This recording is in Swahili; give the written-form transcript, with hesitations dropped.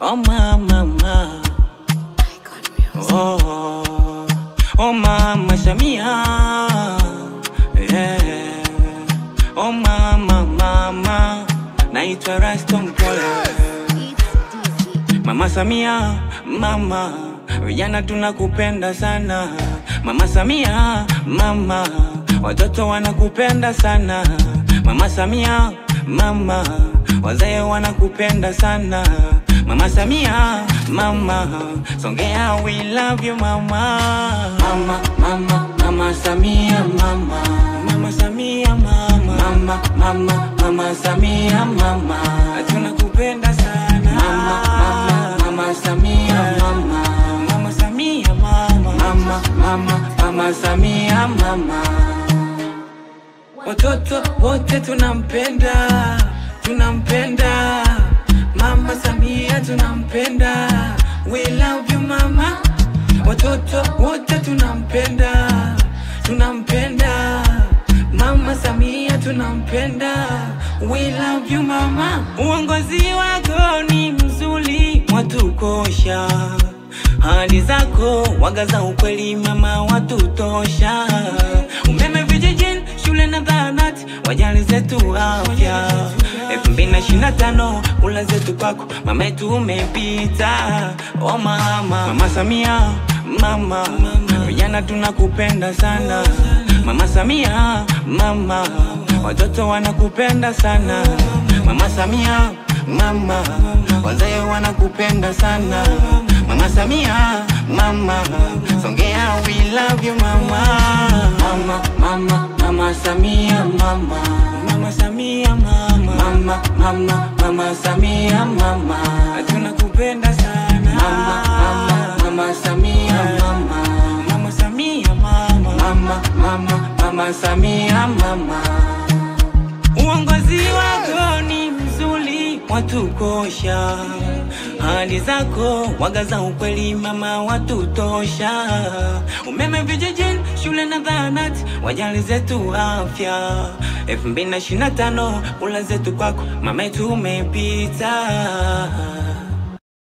Oh mama, oh mama Samia, yeah. Oh mama, naitwa Rasto Mpole. Mama Samia, mama, vijana tunakupenda sana. Mama Samia, mama, watoto wanakupenda sana. Mama Samia, mama, wazee wanakupenda sana. Mama Samia, mama, Songea we love you mama. Mama Samia, mama. Mama Samia, mama. Mama Samia, mama. Tunakupenda sana. Mama Samia, mama. Mama Samia, mama. Mama Samia, mama. Watoto wote tunampenda, tunampenda. Mama Samia tunampenda, we love you mama. Watoto wote tunampenda, tunampenda. Mama Samia tunampenda, we love you mama. Uongozi wako ni mzuri, watukosha. Hadi zako waga za ukweli mama, watutosha. Umeme vijijini, shule na zahanati, wajali zetu afya. 2025 kula zetu kwako mama yetu umepita. Oh mama Samia, mama, vijana tunakupenda sana. Mama Samia, mama, watoto wanakupenda sana. Mama Samia, mama, wazee wanakupenda sana. Mama Samia, mama, Songea we love you mama. Mama Samia, mama. Mama Samia, mama. Mama Samia, mama. Tunakupenda sana. Mama Samia, mama. Mama Samia, mama. Mama Samia, mama. Uongozi wako ni mzuri, watukosha. Hadi zako waga za ukweli mama, watutosha. Umeme vijijini, shule na zahanati, wajali zetu afya. 2025 kula zetu kwako mama yetu umepita.